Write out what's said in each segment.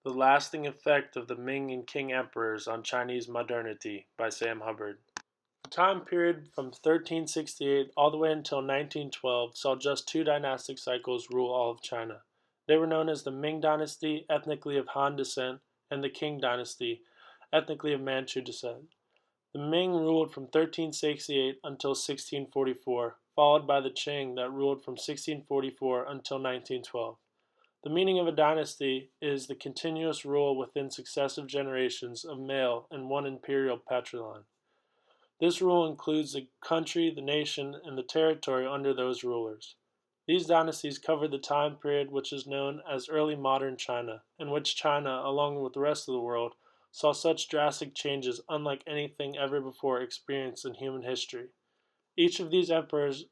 The Lasting Effect of the Ming and Qing Emperors on Chinese Modernity by Sam Hubbard. The time period from 1368 all the way until 1912 saw just two dynastic cycles rule all of China. They were known as the Ming Dynasty, ethnically of Han descent, and the Qing Dynasty, ethnically of Manchu descent. The Ming ruled from 1368 until 1644, followed by the Qing that ruled from 1644 until 1912. The meaning of a dynasty is the continuous rule within successive generations of male and one imperial patriline. This rule includes the country, the nation, and the territory under those rulers. These dynasties covered the time period which is known as early modern China, in which China, along with the rest of the world, saw such drastic changes unlike anything ever before experienced in human history. Each of these emperors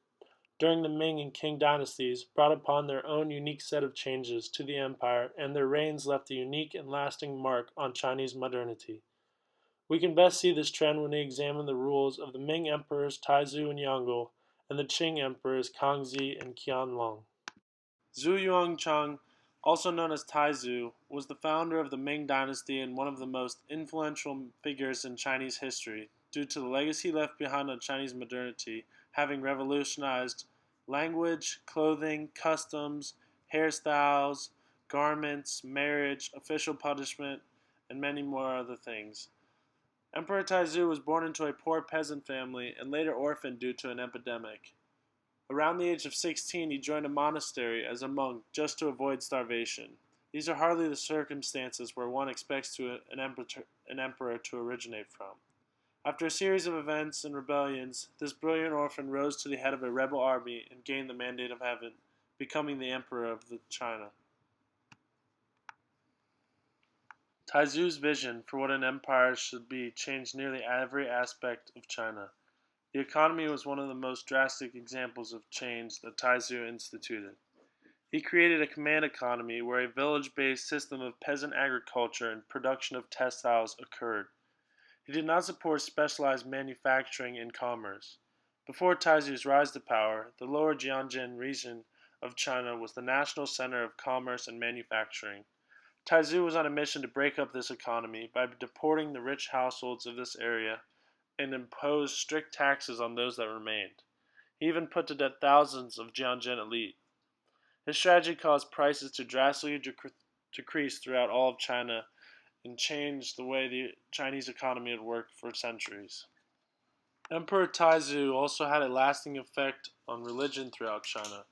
during the Ming and Qing dynasties brought upon their own unique set of changes to the empire, and their reigns left a unique and lasting mark on Chinese modernity. We can best see this trend when we examine the rules of the Ming emperors Taizu and Yongle and the Qing emperors Kangxi and Qianlong. Zhu Yuangchang, also known as Taizu, was the founder of the Ming dynasty and one of the most influential figures in Chinese history due to the legacy left behind on Chinese modernity, having revolutionized language, clothing, customs, hairstyles, garments, marriage, official punishment, and many more other things. Emperor Taizu was born into a poor peasant family and later orphaned due to an epidemic. Around the age of 16, he joined a monastery as a monk just to avoid starvation. These are hardly the circumstances where one expects an emperor to originate from. After a series of events and rebellions, this brilliant orphan rose to the head of a rebel army and gained the mandate of heaven, becoming the emperor of China. Taizu's vision for what an empire should be changed nearly every aspect of China. The economy was one of the most drastic examples of change that Taizu instituted. He created a command economy where a village-based system of peasant agriculture and production of textiles occurred. He did not support specialized manufacturing and commerce. Before Taizu's rise to power, the lower Jiangnan region of China was the national center of commerce and manufacturing. Taizu was on a mission to break up this economy by deporting the rich households of this area and imposed strict taxes on those that remained. He even put to death thousands of Jiangnan elite. His strategy caused prices to drastically decrease throughout all of China and changed the way the Chinese economy had worked for centuries. Emperor Taizu also had a lasting effect on religion throughout China.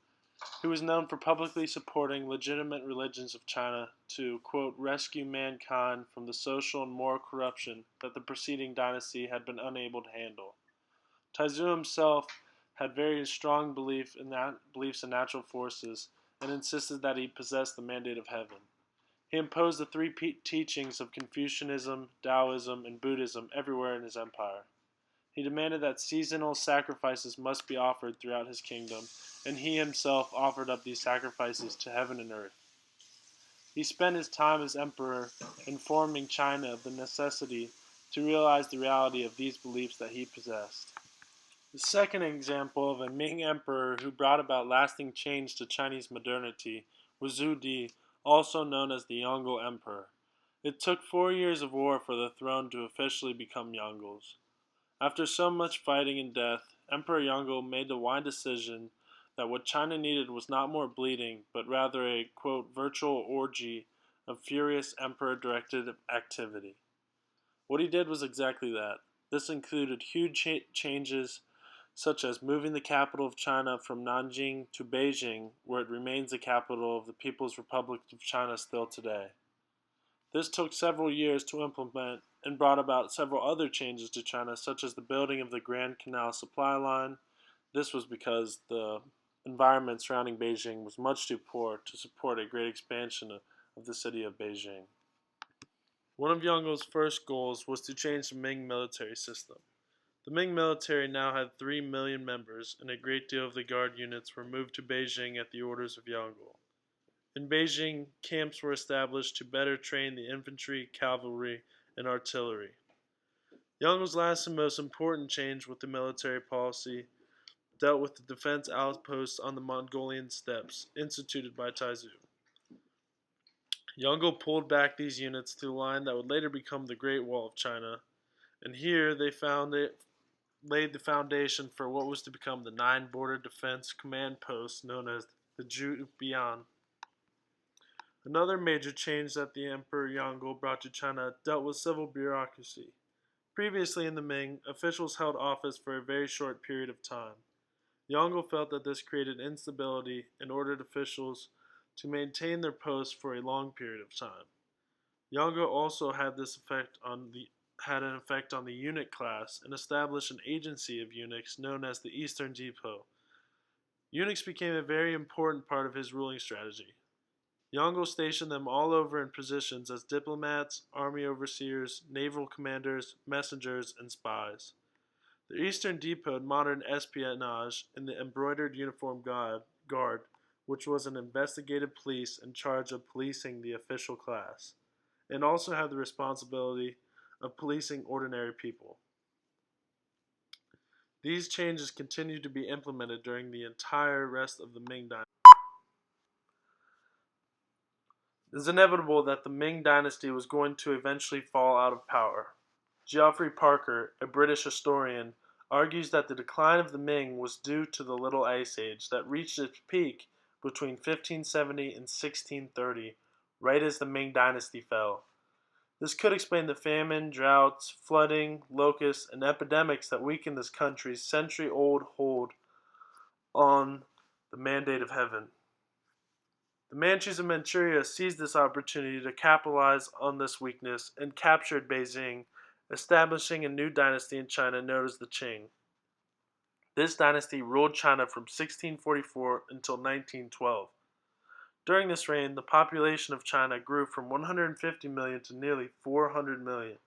He was known for publicly supporting legitimate religions of China to, quote, rescue mankind from the social and moral corruption that the preceding dynasty had been unable to handle. Taizu himself had very strong beliefs in natural forces and insisted that he possessed the mandate of heaven. He imposed the three teachings of Confucianism, Taoism, and Buddhism everywhere in his empire. He demanded that seasonal sacrifices must be offered throughout his kingdom, and he himself offered up these sacrifices to heaven and earth. He spent his time as emperor informing China of the necessity to realize the reality of these beliefs that he possessed. The second example of a Ming emperor who brought about lasting change to Chinese modernity was Zhu Di, also known as the Yongle Emperor. It took 4 years of war for the throne to officially become Yongle's. After so much fighting and death, Emperor Yongle made the wise decision that what China needed was not more bleeding, but rather a, quote, virtual orgy of furious emperor-directed activity. What he did was exactly that. This included huge changes, such as moving the capital of China from Nanjing to Beijing, where it remains the capital of the People's Republic of China still today. This took several years to implement and brought about several other changes to China, such as the building of the Grand Canal supply line. This was because the environment surrounding Beijing was much too poor to support a great expansion of the city of Beijing. One of Yonggle's first goals was to change the Ming military system. The Ming military now had 3 million members, and a great deal of the guard units were moved to Beijing at the orders of Yongle. In Beijing, camps were established to better train the infantry, cavalry, and artillery. Yonggle's last and most important change with the military policy dealt with the defense outposts on the Mongolian steppes, instituted by Taizu. Yongle pulled back these units to a line that would later become the Great Wall of China, and here they laid the foundation for what was to become the 9 border defense command posts known as the Zhubian. Another major change that the Emperor Yongle brought to China dealt with civil bureaucracy. Previously in the Ming, officials held office for a very short period of time. Yongle felt that this created instability and ordered officials to maintain their posts for a long period of time. Yongle also had an effect on the eunuch class and established an agency of eunuchs known as the Eastern Depot. Eunuchs became a very important part of his ruling strategy. Yongle stationed them all over in positions as diplomats, army overseers, naval commanders, messengers, and spies. The Eastern Depot modern espionage in the embroidered uniform guard, which was an investigative police in charge of policing the official class, and also had the responsibility of policing ordinary people. These changes continued to be implemented during the entire rest of the Ming Dynasty. It is inevitable that the Ming Dynasty was going to eventually fall out of power. Geoffrey Parker, a British historian, argues that the decline of the Ming was due to the Little Ice Age that reached its peak between 1570 and 1630, right as the Ming Dynasty fell. This could explain the famine, droughts, flooding, locusts, and epidemics that weakened this country's century-old hold on the mandate of heaven. The Manchus of Manchuria seized this opportunity to capitalize on this weakness and captured Beijing, establishing a new dynasty in China known as the Qing. This dynasty ruled China from 1644 until 1912. During this reign, the population of China grew from 150 million to nearly 400 million.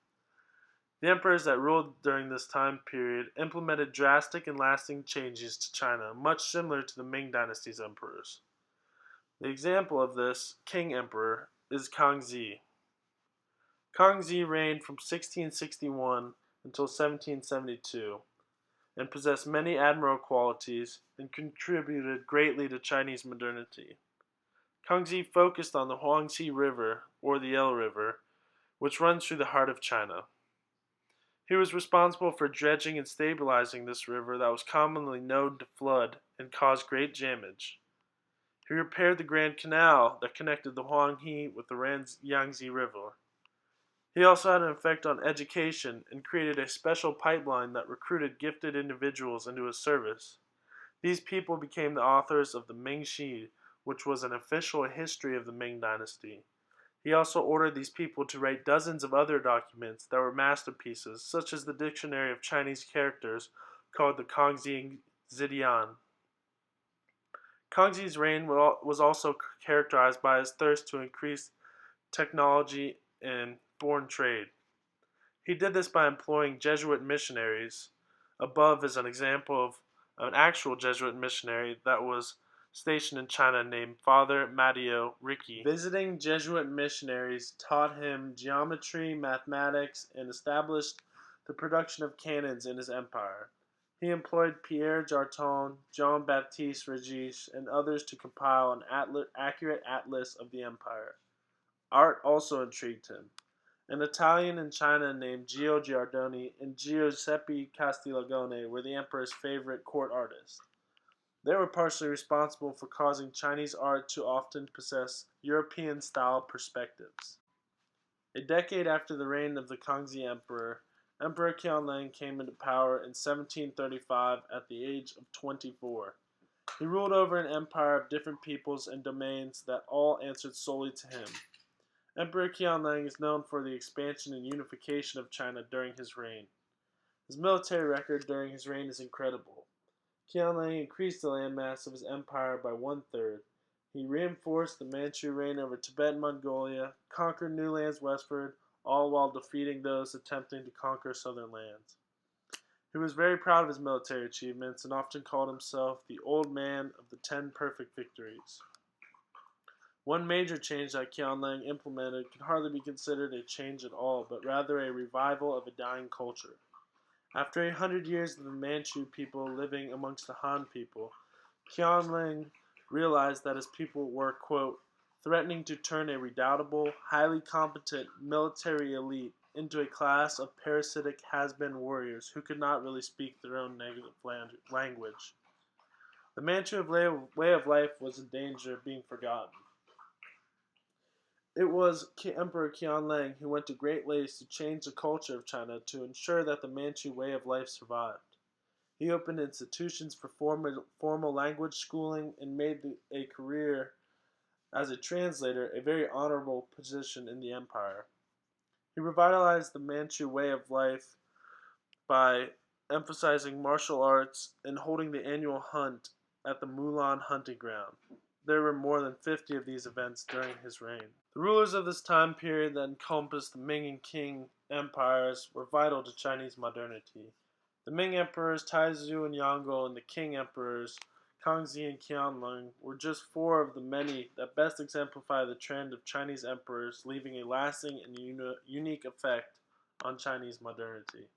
The emperors that ruled during this time period implemented drastic and lasting changes to China, much similar to the Ming Dynasty's emperors. The example of this king emperor is Kangxi. Kangxi reigned from 1661 until 1772 and possessed many admirable qualities and contributed greatly to Chinese modernity. Kangxi focused on the Huangxi River, or the Yellow River, which runs through the heart of China. He was responsible for dredging and stabilizing this river that was commonly known to flood and cause great damage. He repaired the Grand Canal that connected the Huanghe with the Yangtze River. He also had an effect on education and created a special pipeline that recruited gifted individuals into his service. These people became the authors of the Mingxi, which was an official history of the Ming Dynasty. He also ordered these people to write dozens of other documents that were masterpieces, such as the Dictionary of Chinese Characters called the Kangxi Zidian. Kangxi's reign was also characterized by his thirst to increase technology and foreign trade. He did this by employing Jesuit missionaries. Above is an example of an actual Jesuit missionary that was stationed in China named Father Matteo Ricci. Visiting Jesuit missionaries taught him geometry, mathematics, and established the production of cannons in his empire. He employed Pierre Jarton, Jean-Baptiste Regis, and others to compile an accurate atlas of the empire. Art also intrigued him. An Italian in China named Gio Giardoni and Giuseppe Castiglione were the emperor's favorite court artists. They were partially responsible for causing Chinese art to often possess European-style perspectives. A decade after the reign of the Kangxi Emperor, Emperor Qianlong came into power in 1735 at the age of 24. He ruled over an empire of different peoples and domains that all answered solely to him. Emperor Qianlong is known for the expansion and unification of China during his reign. His military record during his reign is incredible. Qianlong increased the landmass of his empire by 1/3. He reinforced the Manchu reign over Tibet and Mongolia, conquered new lands westward, all while defeating those attempting to conquer southern lands. He was very proud of his military achievements and often called himself the Old Man of the 10 Perfect Victories. One major change that Qianlong implemented can hardly be considered a change at all, but rather a revival of a dying culture. After 100 years of the Manchu people living amongst the Han people, Qianlong realized that his people were, quote, threatening to turn a redoubtable, highly competent military elite into a class of parasitic has-been warriors who could not really speak their own native language. The Manchu way of life was in danger of being forgotten. It was Emperor Qianlang who went to great lengths to change the culture of China to ensure that the Manchu way of life survived. He opened institutions for formal language schooling and made a career as a translator a very honorable position in the empire. He revitalized the Manchu way of life by emphasizing martial arts and holding the annual hunt at the Mulan hunting ground. There were more than 50 of these events during his reign. The rulers of this time period that encompassed the Ming and Qing empires were vital to Chinese modernity. The Ming emperors Taizu and Yongle and the Qing emperors Kangxi and Qianlong were just four of the many that best exemplify the trend of Chinese emperors leaving a lasting and unique effect on Chinese modernity.